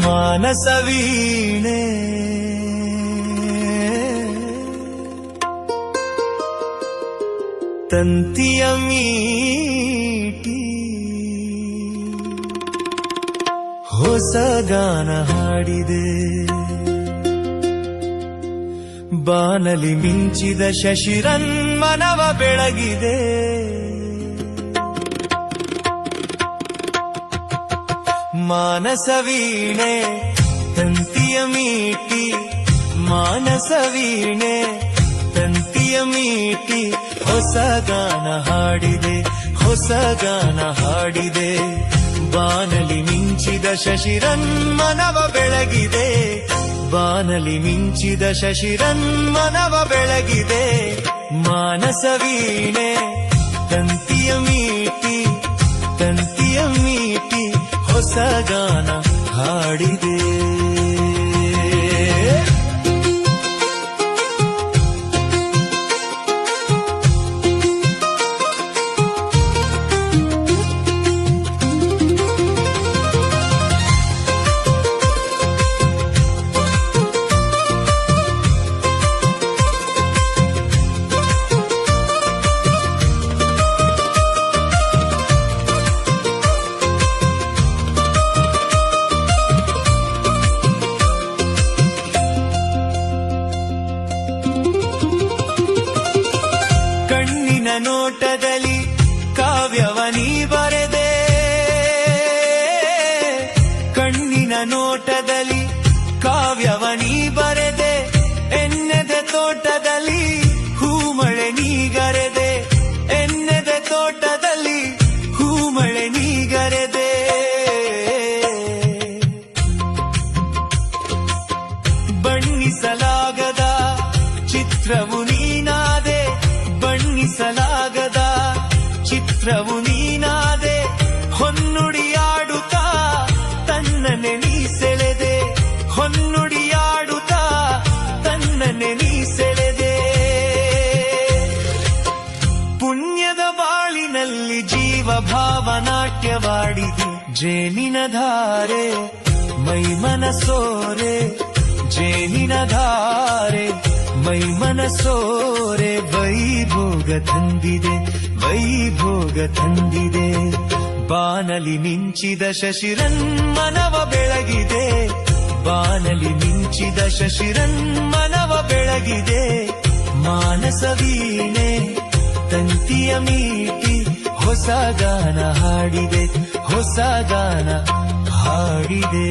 ಮಾನಸ ವೀಣೆ ತಂತಿಯ ಮೀಟಿ ಹೊಸ ಗಾನ ಹಾಡಿದೆ ಬಾನಲಿ ಮಿಂಚಿದ ಶಶಿರನ್ಮನವ ಬೆಳಗಿದೆ ಮಾನಸ ವೀಣೆ ತಂತಿಯ ಮೀಟಿ ಮಾನಸ ವೀಣೆ ತಂತಿಯ ಮೀಟಿ ಹೊಸ ಗಾನ ಹಾಡಿದೆ ಹೊಸ ಗಾನ ಹಾಡಿದೆ ಬಾನಲಿ ಮಿಂಚಿದ ಶಶಿರನ್ಮನವ ಬೆಳಗಿದೆ ಬಾನಲಿ ಮಿಂಚಿದ ಶಶಿರನ್ಮನವ ಬೆಳಗಿದೆ ಮಾನಸ ವೀಣೆ ತಂತಿಯ ಮೀಟಿ ತಂತಿಯ ಮೀಟಿ ಹೊಸ ಗಾನ ಹಾಡಿದೆ ನೋಟದಲ್ಲಿ ಕಾವ್ಯವನಿ ಬರೆದೆ ಕಣ್ಣಿನ ನೋಟದಲ್ಲಿ ಕಾವ್ಯವನಿ ಬರೆದೆ ಎನ್ನೆದೆ ತೋಟದಲ್ಲಿ ಹೂಮಳೆ ನೀಗರೆದೆ ಎನ್ನೆದೆ ತೋಟದಲ್ಲಿ ಹೂಮಳೆ ನೀಗರೆದೆ ಬಣ್ಣಿಸಲಾಗದ ಚಿತ್ರವು ನೀನಾದೆ ಬಣ್ಣಿಸಲಾಗದ ಚಿತ್ರವು ನೀನಾದೆ ಹೊನ್ನುಡಿಯಾಡುತ್ತಾ ತನ್ನನೆ ನೀ ಸೆಳೆದೆ ಹೊನ್ನುಡಿಯಾಡುತ್ತಾ ತನ್ನನೆ ನೀ ಸೆಳೆದೆ ಪುಣ್ಯದ ಬಾಳಿನಲ್ಲಿ ಜೀವ ಭಾವನಾಟ್ಯವಾಡಿದೆ ಜೇನಿನ ಧಾರೆ ಮೈಮನ ಸೋರೆ ಜೇನಿನ ಧಾರೆ ಮೈಮನ ಸೋರೆ ವೈಭೋಗ ತಂದಿದೆ ವೈಭೋಗ ತಂದಿದೆ ಬಾನಲಿ ಮಿಂಚಿದ ಶಶಿರನ್ಮನವ ಬೆಳಗಿದೆ ಬಾನಲಿ ಮಿಂಚಿದ ಶಶಿರನ್ಮನವ ಬೆಳಗಿದೆ ಮಾನಸ ವೀಣೆ ತಂತಿಯ ಮೀಟಿ ಹೊಸ ಗಾನ ಹಾಡಿದೆ ಹೊಸ ಗಾನ ಹಾಡಿದೆ